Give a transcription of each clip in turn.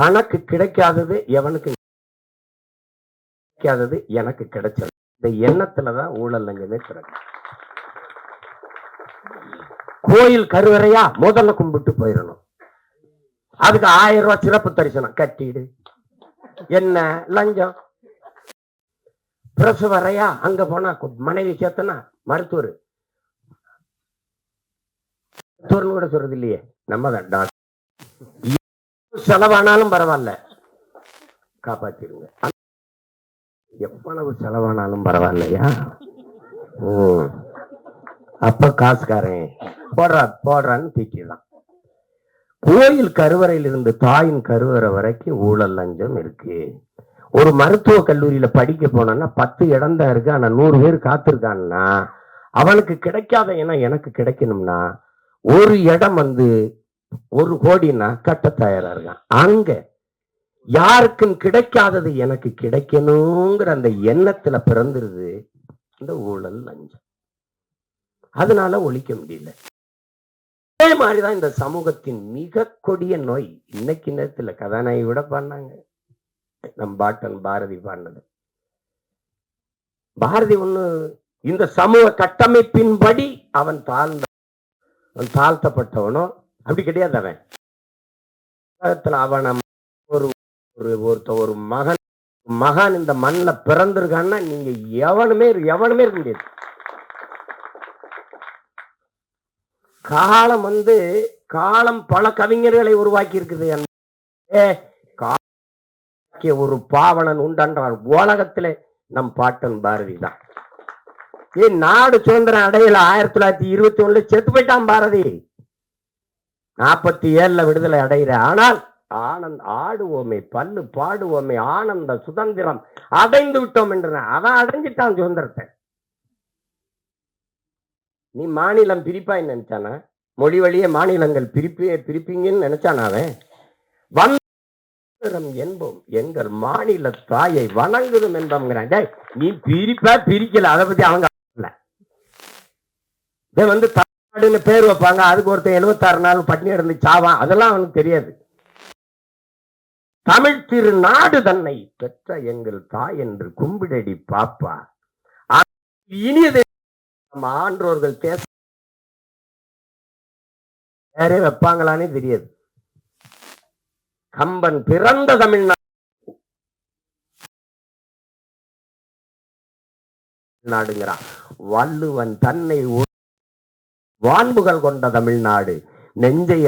தனக்கு கிடைக்காதது எவனுக்கு கிடைக்காதது எனக்கு கிடைச்சது. இந்த எண்ணத்துலதான் ஊழல் லஞ்சமே பிறகு. கோயில் கருவறையா முதல்ல கும்பிட்டு போயிடணும். அதுக்கு 1000 ரூபாய் சிறப்பு தரிசனம் கட்டிடு. என்ன லஞ்சம்? பிரசவரையா அங்க போனா மனைவி சேர்த்தனா மருத்துவர் கூட சொல்றது இல்லையே. நம்ம தான் செலவானாலும் பரவாயில்ல காப்பாத்திருங்க. எவ்வளவு செலவானாலும் பரவாயில்லையா? அப்ப காசுக்காரன் போடுறான்னு தீக்கிடலாம். கோயில் கருவறையில் இருந்து தாயின் கருவறை வரைக்கும் ஊழல் லஞ்சம் இருக்கு. ஒரு மருத்துவ கல்லூரியில படிக்க போனா 10 இடம் தான் இருக்கு, ஆனா 100 பேர் காத்திருக்கான்னா அவனுக்கு கிடைக்காத இடம் எனக்கு கிடைக்கணும்னா ஒரு இடம் 1 கோடினா கட்ட தயாரா இருக்கான். அங்க யாருக்கும் கிடைக்காதது எனக்கு கிடைக்கணுங்கிற அந்த எண்ணத்துல பிறந்துருது இந்த ஊழல் லஞ்சம். அதனால ஒழிக்க முடியல. அதே மாதிரிதான் இந்த சமூகத்தின் மிக கொடிய நோய். இன்னைக்கு நேரத்துல கதாநாயகி விட பாடினாங்க, நம் பாட்டன் பாரதி பாடினது. பாரதி ஒண்ணு இந்த சமூக கட்டமைப்பின்படி அவன் தாழ்த்தப்பட்டவனோ அப்படி கிடையாது. அவன் ஒரு மகன் இந்த மண்ணில் பிறந்திருக்கான்னா நீங்க எவனுமே இருக்க முடியாது. காலம் பல கவிஞர்களை உருவாக்கி இருக்குது. ஒரு பாவனன் உண்டான் உலகத்திலே நம் பாட்டன் பாரதி தான். நாடு சுதந்திரம் அடையில 1921 செத்து போயிட்டான் பாரதி. 47 விடுதலை அடைகிற. ஆனால் ஆடுவோமே பல்லு பாடுவோமே ஆனந்த சுதந்திரம் அடைந்து விட்டோம் என்று அவன் அடைஞ்சிட்டான் சுதந்திரத்தை. நீ மாநிலம் பிரிப்பாய் நினைச்சானா? மொழி வழியே மாநிலங்கள் பிரிப்பீங்கன்னு நினைச்சான் அவன். என்போம் எங்கள் மாநில தாயை வணங்குதும் என்போங்கிறான். நீ பிரிக்கல, அதை பத்தி அவங்க தமிழ்நாடுன்னு பேர் வைப்பாங்க, அதுக்கு ஒருத்தர் 76 நாள் பட்டினி இருந்து சாவான், அதெல்லாம் அவனுக்கு தெரியாது. தமிழ் திருநாடு தன்னை பெற்ற எங்கள் தாய் என்று கும்பிடடி பாப்பா. இனியதை நம்ம ஆன்றோர்கள் பேச யாரே வைப்பாங்களானே தெரியாது. கம்பன் பிறந்த தமிழ்நாடுங்கிறான். வள்ளுவன் தன்னை வான்புகள் கொண்ட தமிழ்நாடு, நெஞ்சை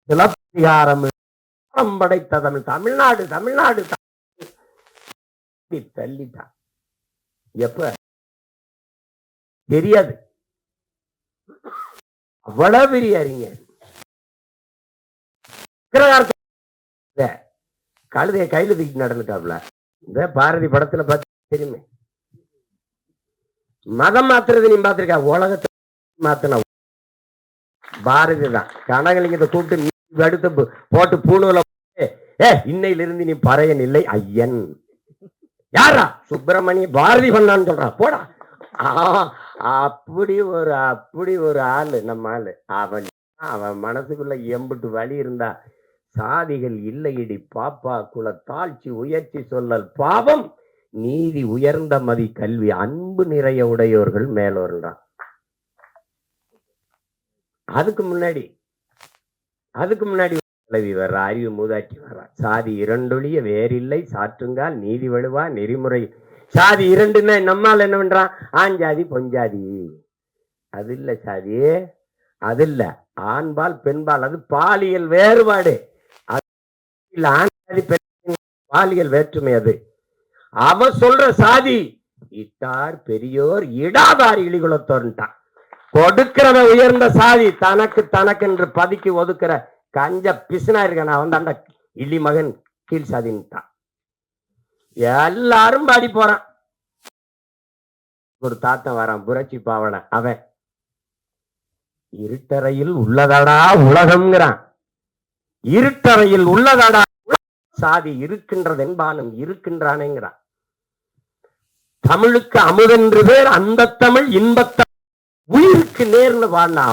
சிலப்பதிகாரம் படைத்த தமிழ்நாடு தள்ளிட்டான். எப்ப தெரியாது. அவ்வளவு பெரிய அறிஞர் கழுதைய கையில தூக்கி நடந்துட்டாப்ல. இந்த பாரதி படத்துல பார்த்து தெரியுமே. மதம் மாத்துறது நீ பாத்திருக்கா? உலகத்தை மாத்தின பாரதி தான். கனகலிங்கத்தை கூப்பிட்டு அடுத்து போட்டு பூணுல இன்னையிலிருந்து நீ பறையன் இல்லை ஐயன். யாரா? சுப்பிரமணிய பாரதி பண்ணான்னு சொல்றான். போடா. அப்படி ஒரு ஆளு நம்ம ஆளு. அவன் மனசுக்குள்ள எம்புட்டு வழி இருந்தா சாதிகள் இல்லையடி பாப்பா, குல தாழ்ச்சி உயர்ச்சி சொல்லல் பாவம், நீதி உயர்ந்த மதி கல்வி அன்பு நிறைய உடையோர்கள் மேலோர்தான். அதுக்கு முன்னாடி வர்ற அறிவு மூதாட்டி வர்ற சாதி 2 ஒழிய வேறில்லை சாற்றுங்கால் நீதி வலுவா நெறிமுறை. சாதி 2ன்னா நம்மால் என்ன பண்றான்? ஆண்ஜாதி பொஞ்சாதி. அது இல்ல சாதி, அது இல்ல. ஆண்பால் பெண்பால், அது பாலியல் வேறுபாடு. ஆண்ஜாதி பாலியல் வேற்றுமை. அது அவன் சொல்ற சாதி இட்டார் பெரியோர் இடாதார் இழிகுலத்தோர்ன்ட்டான். கொடுக்கிறவன் உயர்ந்த சாதி, தனக்கு என்று பதுக்கி ஒதுக்குற கஞ்ச பிசுனா இருக்கான அவன் தாண்ட இழி மகன் கீழ் சாதின்ட்டான். எல்லாரும் பாடி போறான். ஒரு தாத்தன் வரான், புரட்சி பாவன. அவன் இருட்டறையில் உள்ளதடா உலகம்ங்கிறான். இருட்டறையில் உள்ளதடா சாதி இருக்கின்றது என்பானும் இருக்கின்றானேங்கிறான். தமிழுக்கு அமுதென்று பேர் அந்த தமிழ் இன்பத்தமிழ். உயிருக்கு நேர்னு பாடின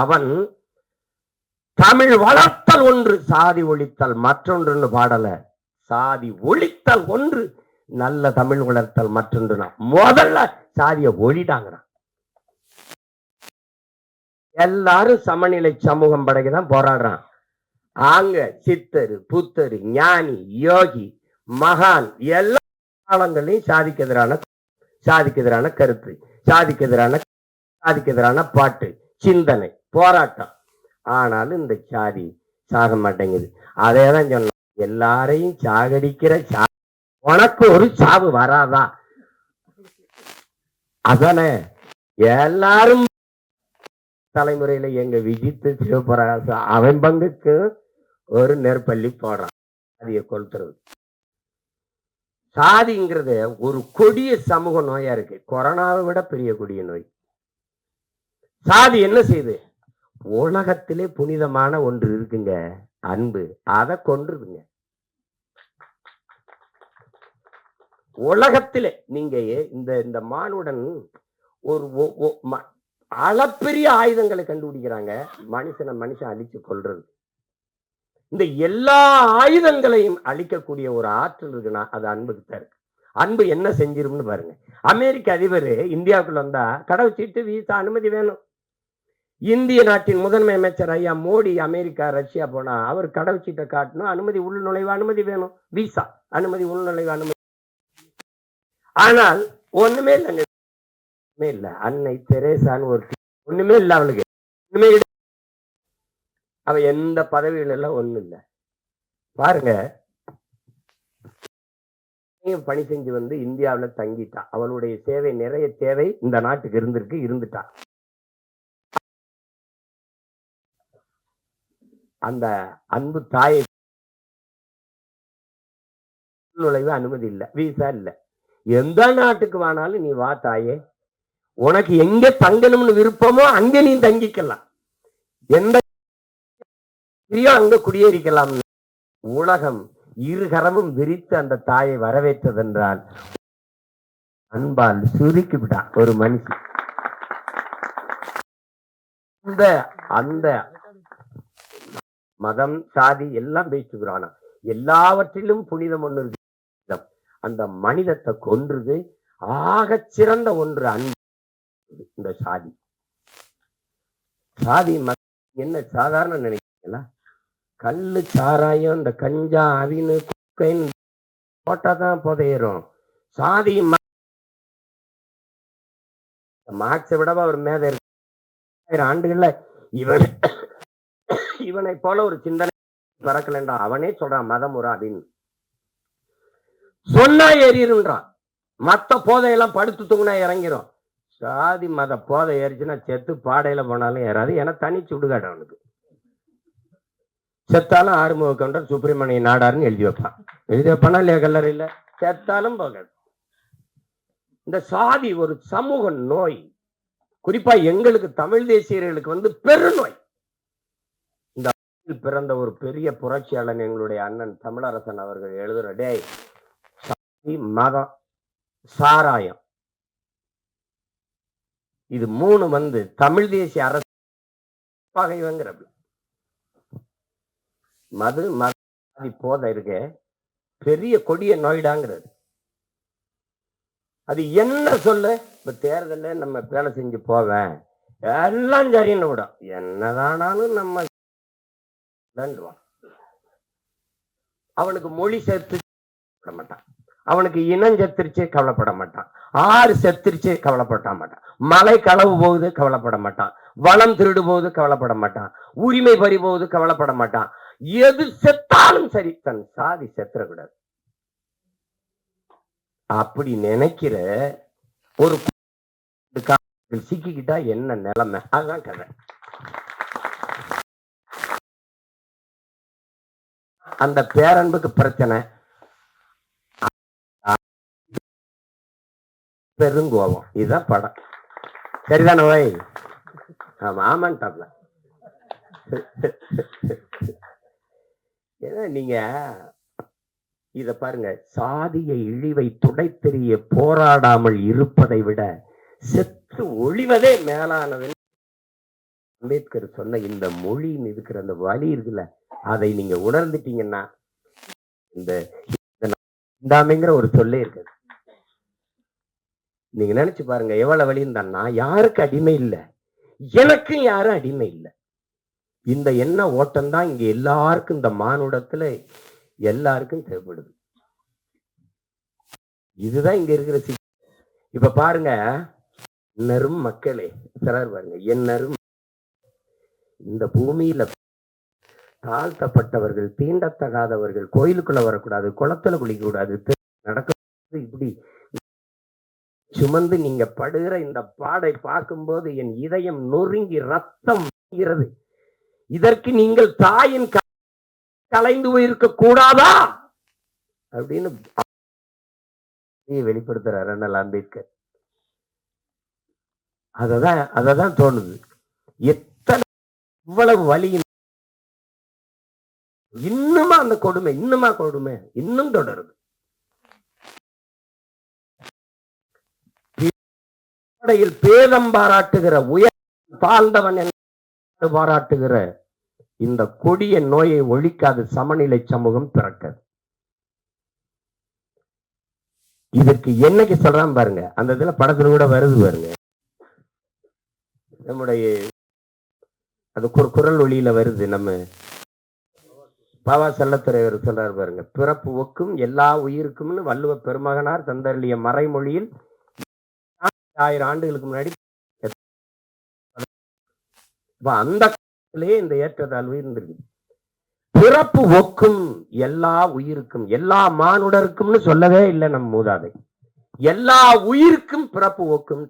அவன் தமிழ் வளர்த்தல் ஒன்று, சாதி ஒழித்தல் மற்றொன்று பாடல. சாதி ஒழித்தல் ஒன்று, நல்ல தமிழ் வளர்த்தல் மற்றொன்று. முதல்ல சாதிய ஒழிட்டாங்க. எல்லாரும் சமநிலை சமூகம் படைக்கதான் போராடுறான். அங்க சித்தரு, புத்தரு, ஞானி, யோகி, மகான் எல்லா காலங்களையும் சாதிக்கு எதிரான கருத்து, சாதிக்கு எதிரான பாட்டு, சிந்தனை, போராட்டம். ஆனாலும் இந்த சாதி சாக மாட்டேங்குது. அதேதான் சொன்ன, எல்லாரையும் சாகடிக்கிற உனக்கு ஒரு சாவு வராதா? அதானே எல்லாரும் தலைமுறையில எங்க விஜித்து சிவபிரகாச அவன் பங்குக்கு ஒரு நெற்பள்ளி போடுறான். சாதியை கொளுத்துறது. சாதிங்கிறது ஒரு கொடிய சமூக நோயா இருக்கு. கொரோனாவை விட பெரிய கொடிய நோய். சாதி என்ன செய்யுது? உலகத்திலே புனிதமான ஒன்று இருக்குங்க, அன்பு. அதை கொன்றுதுங்க. உலகத்திலே நீங்க இந்த மானுடன் ஒரு அளப்பெரிய ஆயுதங்களை கண்டுபிடிக்கிறாங்க. மனுஷன் அழிச்சு கொள்றது. இந்த எல்லா ஆயுதங்களையும் அழிக்கக்கூடிய ஒரு ஆற்றல் இருக்குன்னா அது அன்புக்கு தான் இருக்கு. அன்பு என்ன செஞ்சிரும்னு பாருங்க. அமெரிக்க அதிபர் இந்தியாவுக்குள்ள வந்தா கடவு சீட்டு, வீசா, அனுமதி வேணும். இந்திய நாட்டின் முதன்மை அமைச்சர் ஐயா மோடி அமெரிக்கா, ரஷ்யா போனா அவர் கடவு சீட்டை காட்டணும், அனுமதி, உள்நுழைவு அனுமதி வேணும், வீசா அனுமதி, உள்நுழைவு அனுமதி. ஆனால் ஒண்ணுமே இல்லைங்க, இல்ல. அன்னை தெரேசான்னு ஒரு ஒண்ணுமே இல்ல, அவளுக்கு ஒண்ணுமே இல்ல. அவ எந்த பதவிகள் எல்லாம் ஒண்ணும் இல்ல. பாருங்க, பணி செஞ்சு வந்து இந்தியாவில தங்கிட்டா. அவளுடைய சேவை நிறைய தேவை இந்த நாட்டுக்கு இருந்துட்டா. அந்த அன்பு தாயை நுழைவு அனுமதி இல்ல, வீசா இல்ல. எந்த நாட்டுக்கு வேணாலும் நீ வா தாயே, உனக்கு எங்க தங்கணும்னு விருப்பமோ அங்க நீ தங்கிக்கலாம், எந்த அங்க குடியேறிக்கலாம். உலகம் இருகரமும் விரித்து அந்த தாயை வரவேற்றதென்றால் அன்பால் சுருக்கி விட்டா ஒரு மனுஷன். அந்த மதம், சாதி எல்லாம் பேசுகிறானா, எல்லாவற்றிலும் புனிதம் ஒன்று இருக்கு. அந்த மனிதத்தை கொன்றது ஆகச் சிறந்த ஒன்று அன்பு. இந்த சாதி என்ன சாதாரண நினைக்கிறீங்களா? கல்லு, சாராயம், இந்த கஞ்சா, அவினு, குக்கைன்னு போட்டாதான் புதையிரும். சாதி மார்க்ஸை விடவா ஒரு மேத இருக்கு. 1000 ஆண்டுகள்ல இவனை போல ஒரு சிந்தனை பறக்கலன்றா. அவனே சொல்றான் மதமுறை அப்படின்னு சொன்னா ஏறிடுன்றான். மத்த போதையெல்லாம் படுத்து தூங்கினா இறங்கிரும். சாதி மத போதை ஏறிச்சுன்னா செத்து பாடையில போனாலும் ஏறாது. ஏன்னா தனி சுடுகாடு அவனுக்கு. செத்தாலும் ஆறுமுக கவுண்டர் சுப்பிரமணிய நாடாருன்னு எழுதி வைப்பானா இல்லையா? கல்லறையில செத்தாலும் போகாது. இந்த சாதி ஒரு சமூக நோய். குறிப்பா எங்களுக்கு தமிழ் தேசியர்களுக்கு வந்து பெருநோய். இந்த பிறந்த ஒரு பெரிய புரட்சியாளன் எங்களுடைய அண்ணன் தமிழரசன் அவர்கள் எழுதுற, டேய், சாதி, மதம், சாராயம், இது 3 வந்து தமிழ் தேசிய அரசு பகைவங்கிறது. மது போதை இருக்க பெரிய கொடிய நோய்டாங்கிறது. அது என்ன சொல்ல? இப்ப தேர்தல நம்ம வேலை செஞ்சு போவேன், எல்லாம் சரின்னு விடும். என்னதானாலும் நம்ம அவனுக்கு மொழி சேர்த்து மாட்டான், அவனுக்கு இனம் செத்துருச்சு கவலைப்பட மாட்டான், ஆறு செத்துருச்சு கவலைப்பட மாட்டான், மலை களவு போகுது கவலைப்பட மாட்டான், வளம் திருடு போகுது கவலைப்பட மாட்டான், உரிமை பறி போகுது கவலைப்பட மாட்டான். எது செத்தாலும் சரி, தன் சாதி செத்துறக்கூடாது அப்படி நினைக்கிற ஒரு சிக்கிக்கிட்டா என்ன நிலைமை? அதுதான் கதை. அந்த பேரன்புக்கு பிரச்சனை, பெருங்கோபம். இதுதான் படம். சரிதானே வை? ஆமான்ட்டாப்ல. ஏன்னா நீங்க இத பாருங்க, சாதிய இழிவை துடைத்தெறிய போராடாமல் இருப்பதை விட செத்து ஒழிவதே மேலானது. அம்பேத்கர் சொன்ன இந்த மொழின்னு இருக்கிற அந்த வலி இருக்குல்ல, அதை நீங்க உணர்ந்துட்டீங்கன்னா இந்த இந்தாமைங்கிற ஒரு சொல்லே இருக்காது. நீங்க நினைச்சு பாருங்க எவ்வளவு வழி இருந்தான்னா, யாருக்கு அடிமை இல்லை, எனக்கும் யாரும் அடிமை இல்லை. இந்த எண்ண ஓட்டம் தான் இங்க எல்லாருக்கும், இந்த மானுடத்துல எல்லாருக்கும் தேவைப்படுது. இதுதான் இங்க இருக்கிற இப்ப பாருங்க, என்னரும் மக்களே சிலர் பாருங்க, என்னரும் இந்த பூமியில தாழ்த்தப்பட்டவர்கள், தீண்டத்தகாதவர்கள், கோயிலுக்குள்ள வரக்கூடாது, குளத்துல குளிக்க கூடாது, நடக்க இப்படி சுமந்து நீங்க படுகிற இந்த பாடை பார்க்கும்போது என் இதயம் நொறுங்கி ரத்தம் வருகிறது. இதற்கு நீங்கள் தாயின் கலைந்து போயிருக்க கூடாதா அப்படின்னு வெளிப்படுத்துறார் அண்ணல் அம்பேத்கர். அததான் தோணுது. எத்தனை இவ்வளவு வலி, இன்னுமா அந்த கொடுமை, இன்னும் தொடருது. பேதம் பாராட்டுகிற, உயர் தாழ்ந்தவன் என்று பாராட்டுகிற இந்த கொடிய நோயை ஒழிக்காது சமநிலை சமூகம் பிறக்காது. இதற்கு என்னைக்கு சொல்றான் பாருங்க, அந்த இதுல படத்துல கூட வருது பாருங்க, நம்முடைய அது குரல் ஒளியில வருது. நம்ம பாவா செல்லத்துறைவர் சொல்றாரு பாருங்க, பிறப்பு ஒக்கும் எல்லா உயிருக்கும்னு வள்ளுவ பெருமகனார் தந்தருளிய மறைமொழியில் 1000 ஆண்டுகளுக்கு முன்னாடி அந்த காலத்திலேயே இந்த ஏற்றத்தாழ்வு இருந்திருக்கு. பிறப்பு ஒக்கும் எல்லா உயிருக்கும், எல்லா மானுடருக்கும்னு சொல்லவே இல்லை நம் மூதாதை. எல்லா உயிருக்கும் பிறப்பு ஒக்கும்.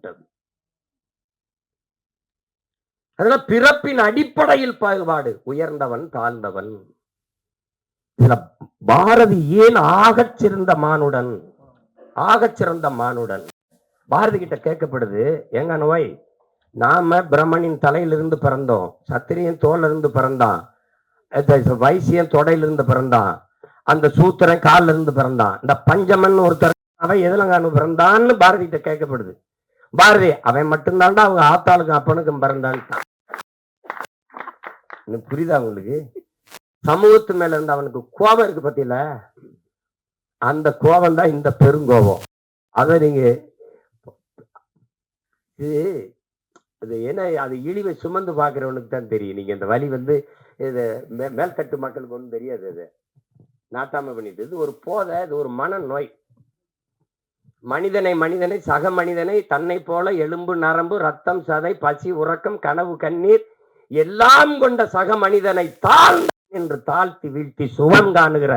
அதனால பிறப்பின் அடிப்படையில் பாகுபாடு, உயர்ந்தவன் தாழ்ந்தவன். பாரதி ஏன் ஆகச்சிறந்த மானுடன், ஆகச்சிறந்த மானுடன் பாரதி கிட்ட கேட்கப்படுது, எங்க நோய், நாம பிரம்மனின் தலையிலிருந்து பிறந்தோம், சத்திரியன் தோல்ல இருந்து பிறந்தான், வைசியன் தொடையிலிருந்து பிறந்தான், அந்த சூத்திரன் காலில இருந்து பிறந்தான், இந்த பஞ்சமன் ஒருத்தர் அவன் எதுலங்க பிறந்தான்னு பாரதி கிட்ட கேட்கப்படுது. பாரதி அவன் மட்டும்தான்டா அவங்க ஆத்தாளுக்கும் அப்பனுக்கும் பிறந்தான்ட்டான். புரியுதா உங்களுக்கு? சமூகத்து மேல இருந்து அவனுக்கு கோபம் இருக்கு பத்தியில, அந்த கோபம் தான் இந்த பெருங்கோபம். அதை நீங்க இது என்ன, அது இழிவை சுமந்து பாக்குறவனுக்கு தான் தெரியும். நீங்க இந்த வலி இது மேல்தட்டு மக்களுக்கு ஒன்றும் தெரியாது. இது நாட்டாம பண்ணிட்டு, இது ஒரு போதை, இது ஒரு மன நோய். மனிதனை சக மனிதனை தன்னை போல எலும்பு நரம்பு ரத்தம் சதை பசி உறக்கம் கனவு கண்ணீர் எல்லாம் கொண்ட சக மனிதனை தாழ்ந்த என்று தாழ்த்தி வீழ்த்தி சுகம் காணுகிற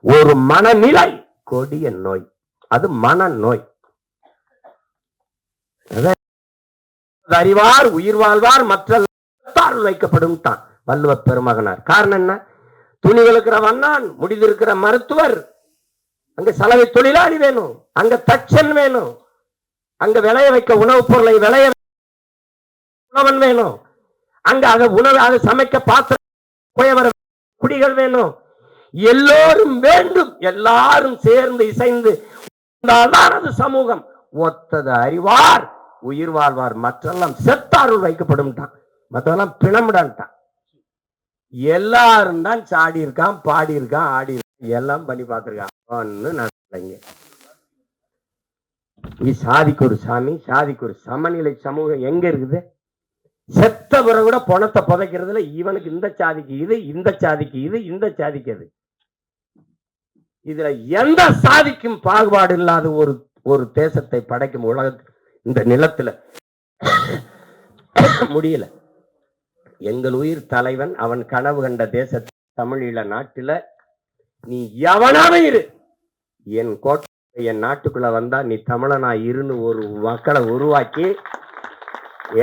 ஒரு மனநிலை கொடிய நோய். அது மனநோய். அறிவார் உயிர் வாழ்வார் மற்ற வைக்கப்படும் தான் வள்ளுவ பெருமகனார். காரணம் என்ன? துணிகளுக்கிற வண்ணான், முடிந்திருக்கிற மருத்துவர், அங்க சலவை தொழிலாளி வேணும், அங்க தச்சன் வேணும், அங்க விளைய வைக்க உணவுப் பொருளை விளைய உணவன் வேணும், அங்க அதை உணவு அதை சமைக்க பாத்திர குடிகள் வேணும், எல்லோரும் வேண்டும். எல்லாரும் சேர்ந்து இசைந்து அது சமூகம். ஒத்தது அறிவார் உயிர் வாழ்வார் மற்றெல்லாம் செத்தாருள் வைக்கப்படும் தான், மற்றெல்லாம் பிணமிடான்ட்டான். எல்லாரும் தான் சாடி இருக்கான், பாடி இருக்கான், ஆடி இருக்கான், எல்லாம் பண்ணி பார்த்திருக்கான். சாதிக்கு ஒரு சாமி, சாதிக்கு ஒரு சமநிலை சமூகம் எங்க இருக்குது? செத்த பிறகு கூட பணத்தை புதைக்கிறதுல இவனுக்கு இந்த சாதிக்கு இது, இந்த சாதிக்கு இது, இந்த சாதிக்கு அது. இதுல எந்த சாதிக்கும் பாகுபாடு இல்லாத ஒரு தேசத்தை படைக்கும் உலக இந்த நிலத்துல முடியல. எங்கள் உயிர் தலைவன் அவன் கனவு கண்ட தேச தமிழீழ நாட்டுல நீ எவனாவே இரு, என் கோட்டை என் நாட்டுக்குள்ள வந்தா நீ தமிழனா இருன்னு ஒரு மக்களை உருவாக்கி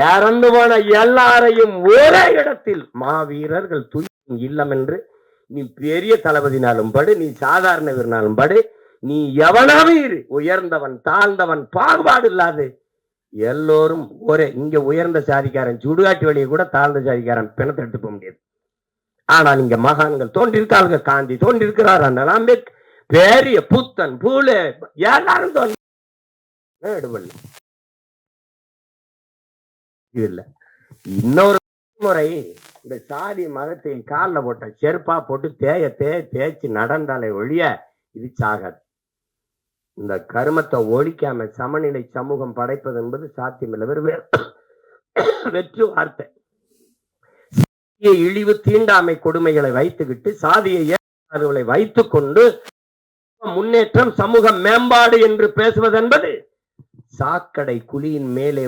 இறந்து போன எல்லாரையும் ஒரே இடத்தில் மாவீரர்கள் துயிலும் இல்லம் என்று நீ பெரிய தளபதினாலும் படு, நீ சாதாரண வீரனாலும் படு, நீ எவனாவே இரு, உயர்ந்தவன் தாழ்ந்தவன் பாகுபாடு இல்லாது எல்லோரும் ஒரே. இங்க உயர்ந்த சாதிக்காரன் சுடுகாட்டு வழியை கூட தாழ்ந்த சாதிக்காரன் பிணத்தை எடுத்து போக முடியாது. ஆனால் இங்க மகான்கள் தோன்றிருக்கார்கள், காந்தி தோன்றிருக்கிறார், அண்ணல் அம்பேத்கர், பெரிய புத்தன் பூலே எல்லாரும் தோன்றி இல்ல. இன்னொரு முறை இந்த சாதி மதத்தை காலில் போட்ட செருப்பா போட்டு தேய்ச்சி நடந்தாலே ஒழிய இது சாகாது. இந்த கருமத்தை ஒழிக்காம சமநிலை சமூகம் படைப்பது என்பது சாத்தியமில்லை. வெற்று வார்த்தை. இழிவு தீண்டாமை கொடுமைகளை வைத்துக்கிட்டு சாதியை வைத்துக் கொண்டு முன்னேற்றம் சமூக மேம்பாடு என்று பேசுவது என்பது சாக்கடை குழியின் மேலே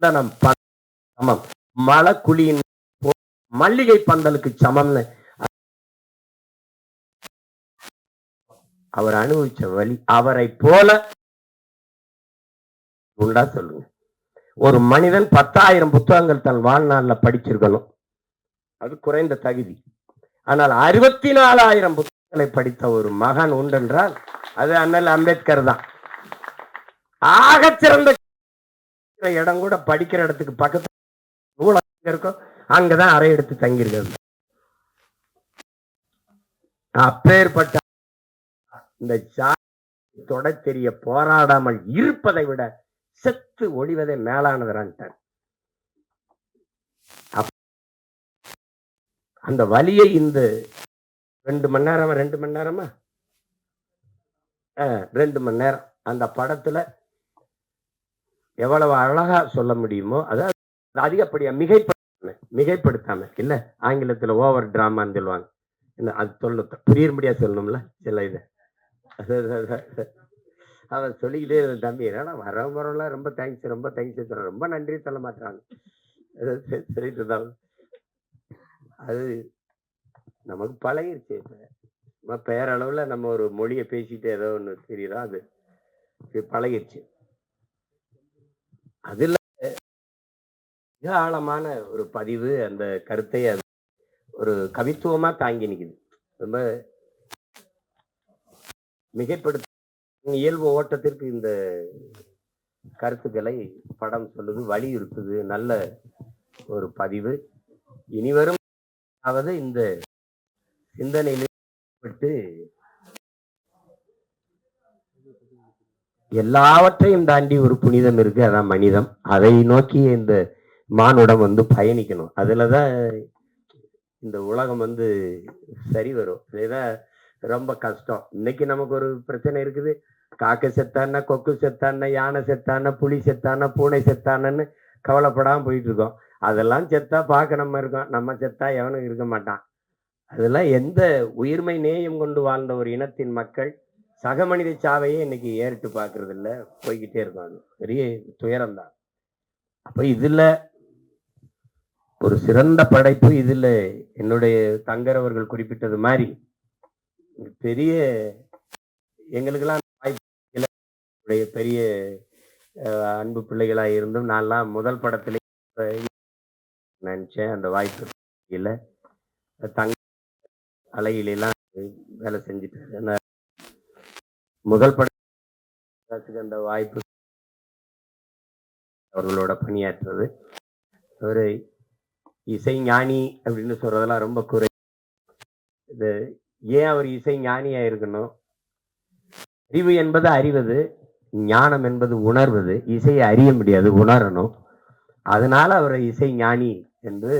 சமம், மலக்குழியின் மல்லிகை பந்தலுக்கு சமம்னு அவர் அனுபவிச்ச வழி. அவரை போல உண்டா சொல்லுங்க. ஒரு மனிதன் 10,000 புத்தகங்கள் தன் வாழ்நாள்ல படிச்சிருக்கணும், அது குறைந்த தகுதி. ஆனால் 64,000 புத்தகங்களை படித்த ஒரு மகான் உண்டென்றால் அது அண்ணல் அம்பேத்கர் தான். ஆகச்சிறந்த இடம் கூட படிக்கிற இடத்துக்கு பக்கத்துல நூலகம் இருக்கும், அங்கதான் அறை எடுத்து தங்கியிருக்கிறது. அப்பேற்பட்ட இந்த தொட தெரிய போராடாமல் இருப்பதை விட செத்து ஒழிவதை மேலானதுறான்ட்டார். அந்த வலியை இந்த 2 மணி நேரமா 2 மணி நேரமா 2 மணி நேரம் அந்த படத்துல எவ்வளவு அழகா சொல்ல முடியுமோ, அதாவது அதிகப்படியா மிகைப்படுத்தாம இல்ல, ஆங்கிலத்துல ஓவர் டிராமான்னு சொல்லுவாங்க. அது சொல்ல புரியும்படியா சொல்லணும்ல சில இதை அவன் சொல்லிக்கிட்டே தம்பி ஏன்னா வரவரெல்லாம் ரொம்ப தேங்க்ஸ் ரொம்ப நன்றி சொல்ல மாட்டாங்க. சொல்லிட்டு இருந்தாலும் அது நமக்கு பழகிருச்சு. இப்ப பேரளவுல நம்ம ஒரு மொழியை பேசிட்டு ஏதோ ஒண்ணு தெரியுதோ அது பழகிருச்சு. அதுல மிக ஆழமான ஒரு பதிவு, அந்த கருத்தை அது ஒரு கவித்துவமா தாங்கி நிக்குது. ரொம்ப மிகைப்படுத்த இயல்பு ஓட்டத்திற்கு இந்த கருத்துக்களை படம் சொல்லுது, வலியுறுத்துது. நல்ல ஒரு பதிவு. இனிவரும் இந்த சிந்தனையில் எல்லாவற்றையும் தாண்டி ஒரு புனிதம் இருக்கு, அதான் மனிதம். அதை நோக்கி இந்த மானுடம் பயணிக்கணும். அதுலதான் இந்த உலகம் சரி வரும். இதுதான் ரொம்ப கஷ்டம். இன்னைக்கு நமக்கு ஒரு பிரச்சனை இருக்குது. காக்கை செத்தான, கொக்கு செத்தான, யானை செத்தான, புலி செத்தான, பூனை செத்தானன்னு கவலைப்படாம போயிட்டு இருக்கோம். அதெல்லாம் செத்தா பார்க்க நம்ம இருக்கோம், நம்ம செத்தா எவனும் இருக்க மாட்டான். அதெல்லாம் எந்த உயிர்மை நேயம் கொண்டு வாழ்ந்த ஒரு இனத்தின் மக்கள் சக மனித சாவையே இன்னைக்கு ஏறிட்டு பார்க்கறது இல்லை, போய்கிட்டே இருக்கும். அது பெரிய துயரம்தான். அப்ப இதுல ஒரு சிறந்த படைப்பு. இதுல என்னுடைய தங்கர் அவர்கள் குறிப்பிட்டது மாதிரி பெரிய எங்களுக்கெல்லாம் பெரிய அன்பு பிள்ளைகளா இருந்தும் நான்லாம் முதல் படத்திலே நினைச்சேன். அந்த வாய்ப்பு இல்ல, தங்க அலையிலாம் வேலை செஞ்சுட்டு முதல் படத்துக்கு அந்த வாய்ப்பு அவர்களோட பணியாற்றுறது. ஒரு இசை ஞானி அப்படின்னு சொல்றதெல்லாம் ரொம்ப குறை. இது ஏன் அவர் இசை ஞானியா இருக்கணும்? அறிவு என்பது அறிவது, ஞானம் என்பது உணர்வது. இசையை அறிய முடியாது, உணரணும். அதனால அவரை இசை ஞானி என்று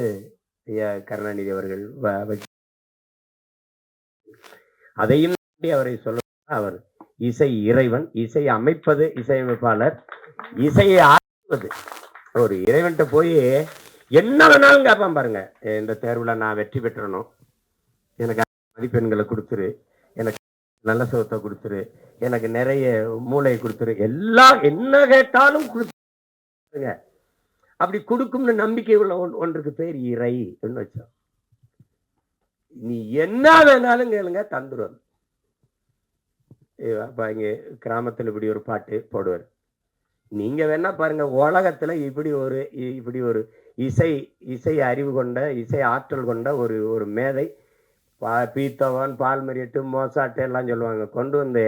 கருணாநிதி அவர்கள் அதையும் அவரை சொல்ல, அவர் இசை இறைவன், இசை அமைப்பது இசையமைப்பாளர், இசையை ஆற்றுவது. ஒரு இறைவன்கிட்ட போய் என்ன வேணாலும் கேட்பான் பாருங்க. இந்த தேர்வுல நான் வெற்றி பெற்றணும், எனக்கு மதிப்பெண்களை கொடுத்துரு, எனக்கு நல்ல சுகத்தை கொடுத்துரு, எனக்கு நிறைய மூளையை கொடுத்துரு, எல்லாம் என்ன கேட்டாலும் கொடுத்துருங்க. அப்படி கொடுக்கும்னு நம்பிக்கை உள்ள ஒன்றுக்கு பேர் இறை வச்சோம். நீ என்ன வேணாலும் கேளுங்க, தந்துருவார். அப்ப இங்க கிராமத்துல இப்படி ஒரு பாட்டு போடுவார். நீங்க வேணா பாருங்க, உலகத்துல இப்படி ஒரு இசை அறிவு கொண்ட, இசை ஆற்றல் கொண்ட ஒரு மேதை, பீத்தவன், பால்மரியட்டு, மோசாட்டு எல்லாம் சொல்லுவாங்க, கொண்டு வந்து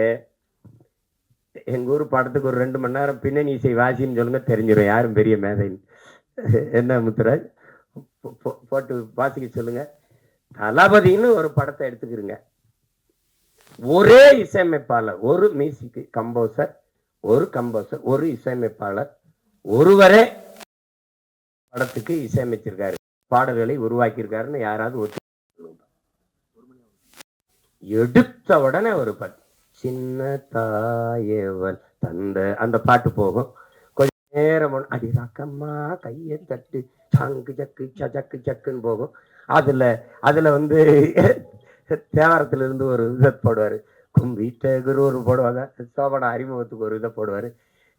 எங்க ஊர் படத்துக்கு ஒரு 2 மணி நேரம் பின்னணி இசை வாசின்னு சொல்லுங்க, தெரிஞ்சிடும் யாரும் பெரிய மேதைன்னு. என்ன முத்துராஜ், போட்டு வாசிக்க சொல்லுங்க. தளபதினு ஒரு படத்தை எடுத்துக்கிறீங்க, ஒரே இசையமைப்பாளர், ஒரு மியூசிக் கம்போசர், ஒரு இசையமைப்பாளர், ஒருவரே படத்துக்கு இசையமைச்சிருக்காரு. பாடல்களை உருவாக்கியிருக்காருன்னு யாராவது எடுத்த உடனே ஒரு பாட்டு, சின்ன தாயவள் தந்த அந்த பாட்டு போகும். கொஞ்ச நேரம் அடி ராக்கம்மா கையை தட்டு சங்கு சக்கு சக்கு சக்குன்னு போகும். அதுல வந்து தேவாரத்துல இருந்து ஒரு இதை போடுவாரு, கும்பிட்ட குரு ஒரு போடுவாங்க, சோபன அறிமுகத்துக்கு ஒரு இதை போடுவாரு.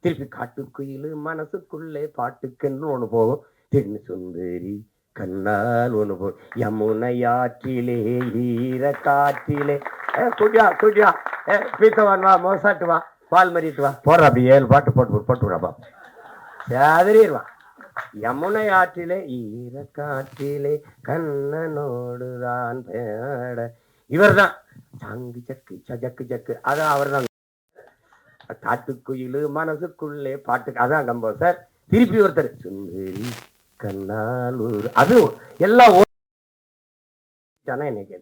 திருப்பி காட்டுக்குயில் மனசுக்குள்ளே பாட்டுக்குன்னு ஒண்ணு போகும். திரும்பி சுந்தரி கண்ணால் ஒண்ணு போகும், யமுனையாற்றிலே ஈர காற்றிலே குடியா பீத்தவான் வா, மோசாட்டு வா, பால் மறிட்டு வா, போடுற அப்படி 7 பாட்டு போட்டு விடாப்பா, சேதறிடுவான். யமுனை ஆற்றிலே ஈர காற்றிலே கண்ணனோடுதான் பேட, இவர் தான் சங்கு சக்கு சக்கு சக்கு, அதான் அவர் தான். காட்டுக்குயில் மனசுக்குள்ளே பாட்டுக்கு, அதான் கம்போசர். திருப்பி ஒருத்தர் சுந்தரி கண்ணால், அது எல்லாம் இன்னைக்கு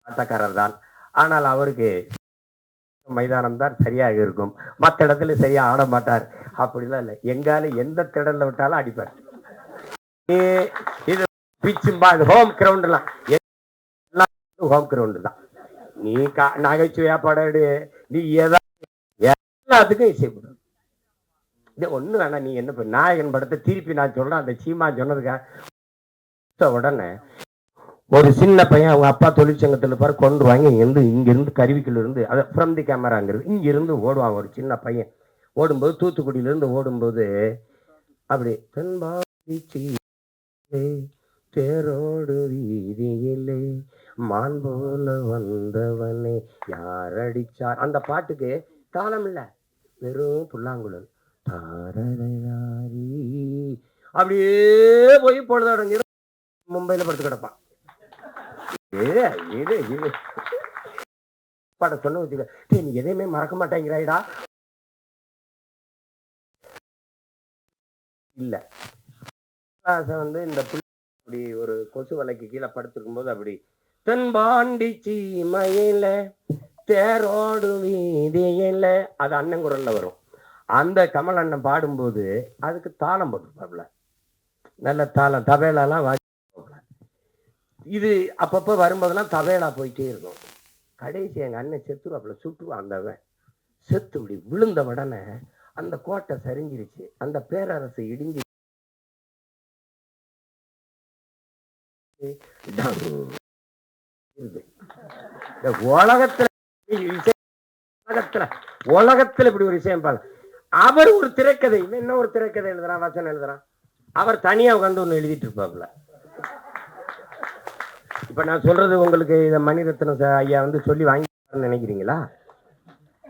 ஆட்டக்காரர் தான். ஆனால் அவருக்கு மைதானம் தான் சரியாக இருக்கும், மற்ற இடத்துல சரியா ஆட மாட்டார். அப்படிலாம் இல்லை, எங்கால எந்த திடல்ல விட்டாலும் அடிப்பார். இது பிச்சும்பா, ஹோம் கிரவுண்ட்லாம் ஹோம் கிரவுண்டு தான். நீ நகைச்சுவையா பாடு, நீ எல்லாத்துக்கும் இசை போடு. இது ஒண்ணு வேணா, நீ என்ன நாயகன் படத்தை திருப்பி நான் சொல்றேன், அந்த சீமா சொன்னதுக்காக உடனே ஒரு சின்ன பையன் அவங்க அப்பா தொழிற்சங்கத்துல பாரு கொண்டு வாங்கி இங்கிருந்து கருவிக்குள்ள இருந்து, அதை ஃப்ரம் தி கேமராங்கிறது, இங்கிருந்து ஓடுவாங்க. ஒரு சின்ன பையன் ஓடும்போது, தூத்துக்குடியில இருந்து ஓடும்போது அப்படி தேரோடு வீதியிலே மான் போல வந்தவனே யார் அடிச்சார், அந்த பாட்டுக்கு தாளம் இல்ல, வெறும் புல்லாங்குழல் அப்படியே போய் பொழுது மும்பையில படுத்து கிடப்பான். பாட சொன்ன வச்சுக்க, நீ எதையுமே மறக்க மாட்டேங்கிறாய்டா. இல்ல வந்து இந்த அப்படி ஒரு கொசு வலைக்கு கீழே படுத்திருக்கும் போது அப்படி தென்பாண்டி சீமையில தேரோடு வீதியில, அது அண்ணன் குரல்ல வரும். அந்த கமல் அண்ணன் பாடும்போது அதுக்கு தாளம் போட்டிருப்பாப்ல, நல்ல தாளம், தபேலாலாம் வாங்கி. இது அப்பப்போ வரும்போதெல்லாம் தபேலா போயிட்டே இருக்கும். கடைசி எங்க அண்ணன் செத்துருவாப்புல, சுட்டுருவான். அந்தவன் செத்து இப்படி விழுந்த உடனே அந்த கோட்டை சரிஞ்சிருச்சு, அந்த பேரரசு இடிஞ்சு உலகத்துல இப்படி ஒரு விஷயம் பாரு. அவர் ஒரு திரைக்கதை, என்ன ஒரு திரைக்கதை எழுதுறான், வசனம் எழுதுறான், அவர் தனியா உட்காந்து ஒண்ணு எழுதிட்டு இருப்பாப்புல. இப்ப நான் சொல்றது உங்களுக்கு இதை மணிரத்னம் ஐயா வந்து சொல்லி வாங்கி நினைக்கிறீங்களா?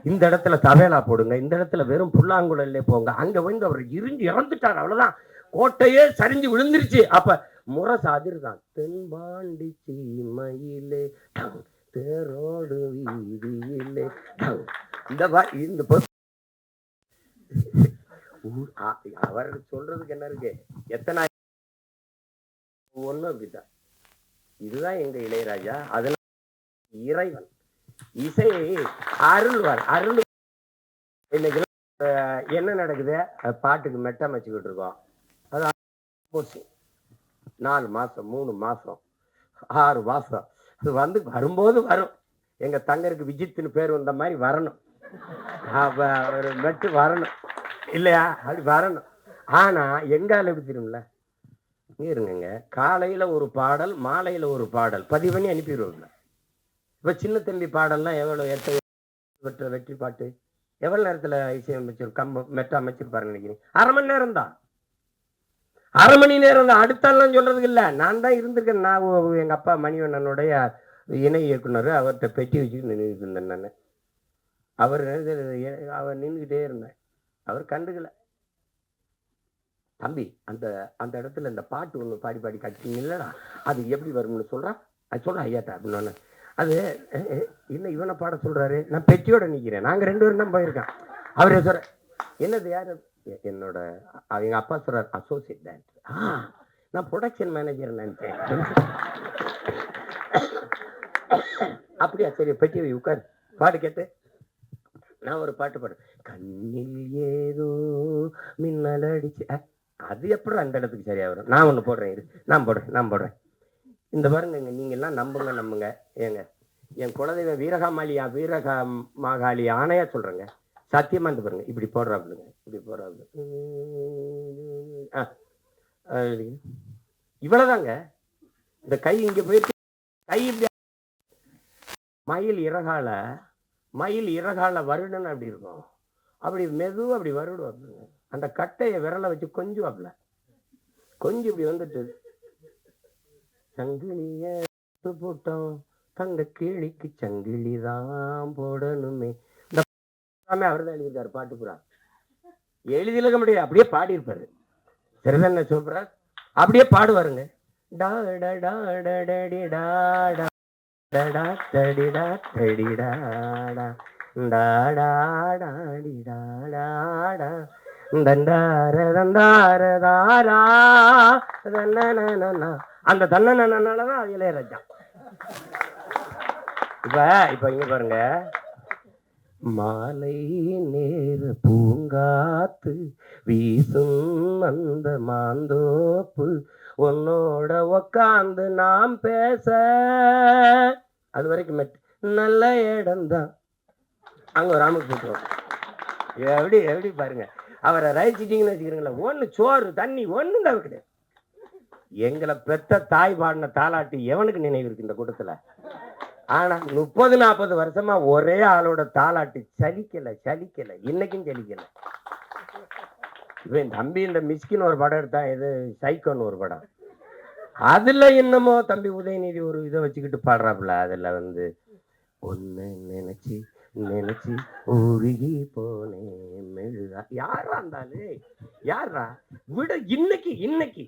இந்த இடத்துல தவேலா போடுங்க, இந்த இடத்துல வெறும் புல்லாங்குழல்ல போங்க, அங்க வந்து அவர் இறந்துட்டார், அவ்வளவுதான், கோட்டையே சரிஞ்சு விழுந்துருச்சு. அப்ப முரசு அதிர்தான், தென்பாண்டி சீமையிலே தேரோடு வீதியிலே, இந்த அவர் சொல்றதுக்கு என்ன இருக்கு, எத்தனை ஒண்ணு அப்படித்தான். இதுதான் எங்க இளையராஜா. அதனால இறைவன் இசையை அருள்வார். அருள் இன்னைக்கு என்ன நடக்குது, பாட்டுக்கு மெட்டமைச்சுக்கிட்டு இருக்கோம். அது 4 மாசம் 3 மாசம் 6 மாசம் அது வந்து வரும்போது வரும். எங்க தங்கருக்கு விஜித்னு பேர் வந்த மாதிரி வரணும், ஒரு மெட்டு வரணும் இல்லையா, அப்படி வரணும். ஆனா எங்கால எப்படி தெரியும்ல, இருங்க, காலையில ஒரு பாடல், மாலையில ஒரு பாடல் பதிவு பண்ணி அனுப்பிடுவோம்ல. இப்ப சின்ன தம்பி பாடல்லாம் எவ்வளவு வெற்றி பாட்டு எவ்வளவு நேரத்துல இசையமைச்சு மெட்ட அமைச்சிருப்பாரு நினைக்கிறீங்க? 1/2 மணி நேரம் தான், 1/2 மணி நேரம் தான். அடுத்தாலாம் சொல்றதுக்கு இல்ல, நான் தான் இருந்திருக்கேன். நான் எங்க அப்பா மணிவண்ணனுடைய இணை இயக்குனர், அவர்கிட்ட பெட்டி வச்சுட்டு நின்றுட்டு இருந்தேன் நான். அவர் நின்றுகிட்டே இருந்தேன், அவர் கண்டுக்கல. தம்பி அந்த இடத்துல இந்த பாட்டு ஒண்ணு பாடி காட்டிங்க இல்லடா, அது எப்படி வரும்னு சொல்றான், அது சொல்ற ஐயாட்டா அப்படின்னு. அது என்ன இவனை பாட சொல்றாரு, நான் பெட்டியோட நிக்கிறேன், நாங்க 2 பேரும் தான் போயிருக்கேன். அவரே சொல்ற, என்னது யாரு, என்னோட எங்க அப்பா சொல்றாரு அசோசியேட் டைரக்டர், நான் ப்ரொடக்ஷன் மேனேஜர் நினைச்சேன். அப்படியா, சரி பெட்டி உட்காரு பாடு கேட்டு. நான் ஒரு பாட்டு பாடுறேன். கண்ணில் ஏதோ மின்னல் அடிச்சு அது எப்படி அந்த இடத்துக்கு சரியா வரும்? நான் ஒண்ணு போடுறேன், இரு. நான் போடுறேன். இந்த பாருங்க, நீங்க எல்லாம் நம்புங்க. ஏங்க, என் குலதெய்வம் வீரகாமாகாளி ஆணையா சொல்றேங்க. சத்தியமா இந்த பாருங்க, இப்படி போடுறாப்புலுங்க, இப்படி போடுறாப்புல. இவ்வளவுதாங்க. இந்த கை இங்க போயிட்டு கை மயில் இறகால வருடன்னு அப்படி இருக்கும். அப்படி மெதுவா அப்படி வருடுவாப்புல. அந்த கட்டைய விரலை வச்சு கொஞ்சுவாப்புல. கொஞ்சம் இப்படி வந்துட்டு சங்கிலிய போட்டோம் தங்க கேளிக்கு சங்கிலிதான் போடணுமே. இந்த அவர் தான் எழுதியிருக்காரு பாட்டு புறா. எழுதியிருக்க முடியாது, அப்படியே பாடி இருப்பாரு. சரிதானே சொல்றார்? அப்படியே பாடுவாருங்க. அந்த தன்னதான் இளையராஜா. இப்ப இங்க பாருங்க, மாலை நேர பூங்காத்து வீசும் அந்த மாந்தோப்பு உன்னோட உக்காந்து நாம் பேச, அது வரைக்கும் நல்ல இடம்தான். அங்க ஒரு ராமுக்கு போட்டுருவோம். எப்படி பாருங்க, அவரை ரசிச்சிட்டீங்கன்னு வச்சுக்கிறீங்களா, ஒண்ணு சோறு தண்ணி ஒண்ணும் தான் கிடையாது. எங்களை பெத்த தாய் பாடின தாலாட்டு எவனுக்கு நினைவு இருக்கு இந்த கூட்டத்துல? ஆனா 30-40 வருஷமா ஒரே ஆளோட தாலாட்டு சலிக்கல, இன்னைக்கும் சலிக்கல. இவன் தம்பி இந்த மிஸ்கின் ஒரு படம் எடுத்தா, இது சைக்கோன்னு ஒரு படம். அதுல என்னமோ தம்பி உதயநிதி ஒரு இதை வச்சுக்கிட்டு பாடுறாப்புல. அதுல ஒன்னு நினைச்சு உருகி போனேன் மெழுகா. யாரா இருந்தாலும் யாரா விட, இன்னைக்கு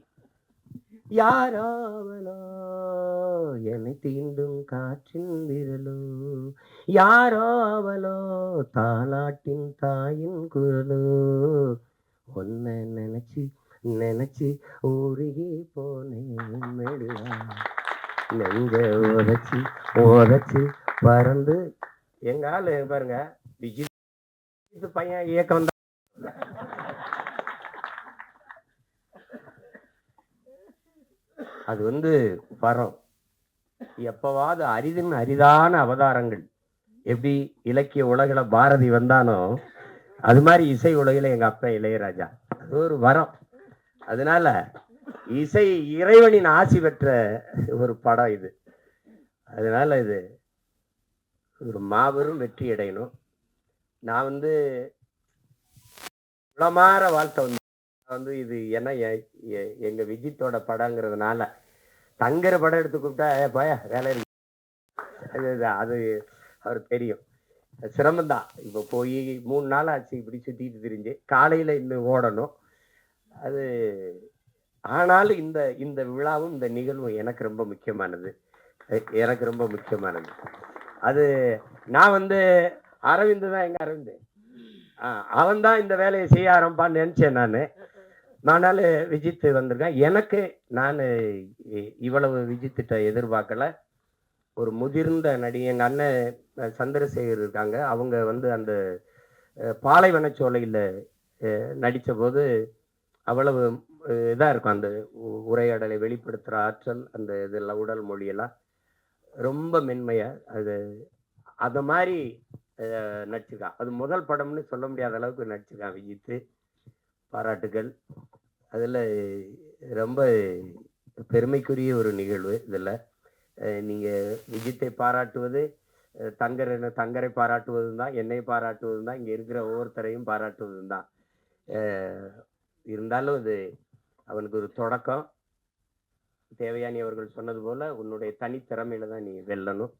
யாராவனோ என்னை தீண்டும் காற்றின் விரலோ, யாராவலோ தாலாட்டின் தாயின் குரலோ, ஒன்ன நினைச்சு உருகி போனேன் மெழுகா, நெஞ்ச உதச்சு பறந்து. எங்க ஆளு பாருங்க, விஜய் பையன் இயக்கம் தான். அது வரம். எப்பவாவது அரிதான அவதாரங்கள். எப்படி இலக்கிய உலகில பாரதி வந்தானோ, அது மாதிரி இசை உலகில எங்க அப்பா இளையராஜா. அது ஒரு வரம். அதனால இசை இறைவனின் ஆசி பெற்ற ஒரு படம் இது. அதனால இது ஒரு மாபெரும் வெற்றி அடையணும். நான் உளமாற வாழ்க்கை இது ஏன்னா எங்க விஜித்தோட படங்கிறதுனால, தங்கர படம் எடுத்து கூப்பிட்டா பய வேலை இருக்கு. அது அவருக்கு தெரியும், சிரமம்தான். இப்போ போய் 3 நாள் ஆச்சு இப்படி சுத்திட்டு திரிஞ்சு, காலையில இன்னும் ஓடணும். அது ஆனாலும் இந்த விழாவும் இந்த நிகழ்வும் எனக்கு ரொம்ப முக்கியமானது. அது நான் அரவிந்த் தான், எங்க அரவிந்த் அவன் தான் இந்த வேலையை செய்ய ஆரம்பிப்பான்னு நினைச்சேன். நானால விஜித் வந்திருக்கேன். நான் இவ்வளவு விஜித்திட்ட எதிர்பார்க்கல. ஒரு முதிர்ந்த நடி எங்க அண்ணன் சந்திரசேகர் இருக்காங்க. அவங்க அந்த பாலைவனச்சோலையில நடித்த போது அவ்வளவு இதா இருக்கும். அந்த உரையாடலை வெளிப்படுத்துற ஆற்றல், அந்த இதெல்லாம் உடல் மொழியெல்லாம் ரொம்ப மென்மையா அத மாதிரி நடிச்சிருக்கான். அது முதல் படம்னு சொல்ல முடியாத அளவுக்கு நடிச்சிருக்கான் விஜித்து. பாராட்டுகள். அதுல ரொம்ப பெருமைக்குரிய ஒரு நிகழ்வு. இதுல நீங்க விஜித்தை பாராட்டுவது, தங்கரை பாராட்டுவதும் தான், என்னை பாராட்டுவதும் தான், இங்க இருக்கிற ஒவ்வொருத்தரையும் பாராட்டுவதும் தான். இருந்தாலும் இது அவனுக்கு ஒரு தொடக்கம். தேவயானி அவர்கள் சொன்னது போல உன்னுடைய தனித்திறமையில தான் நீ வெல்லணும்.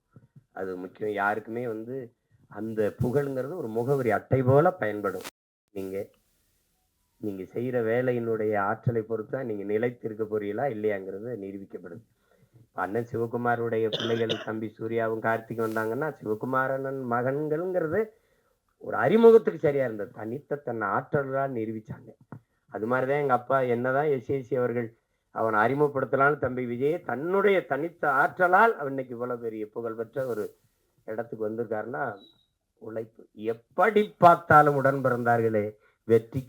அது முக்கியம். யாருக்குமே அந்த புகழ்ங்கிறது ஒரு முகவரி அட்டை போல பயன்படும். நீங்க செய்யற வேலையினுடைய ஆற்றலை பொறுத்து தான் நீங்க நிலைத்திருக்க போறீங்களா இல்லையாங்கிறது நிரூபிக்கப்படுது. அண்ணன் சிவகுமாருடைய பிள்ளைகள் தம்பி சூர்யாவும் கார்த்திக் வந்தாங்கன்னா, சிவகுமாரன் மகன்கள்ங்கிறது ஒரு அறிமுகத்துக்கு சரியா இருந்தது. தன் ஆற்றல்களால் நிரூபிச்சாங்க. அது மாதிரிதான் எங்க அப்பா என்னதான் எஸ்ஏசி அவர்கள் அவனை அறிமுகப்படுத்தலான்னு தம்பி விஜய் தன்னுடைய தனித்த ஆற்றலால் அவன் இன்னைக்கு இவ்வளவு பெரிய புகழ்பெற்ற ஒரு இடத்துக்கு வந்திருக்காருன்னா, உழைப்பு. எப்படி பார்த்தாலும் உடன் பிறந்தார்களே வெற்றி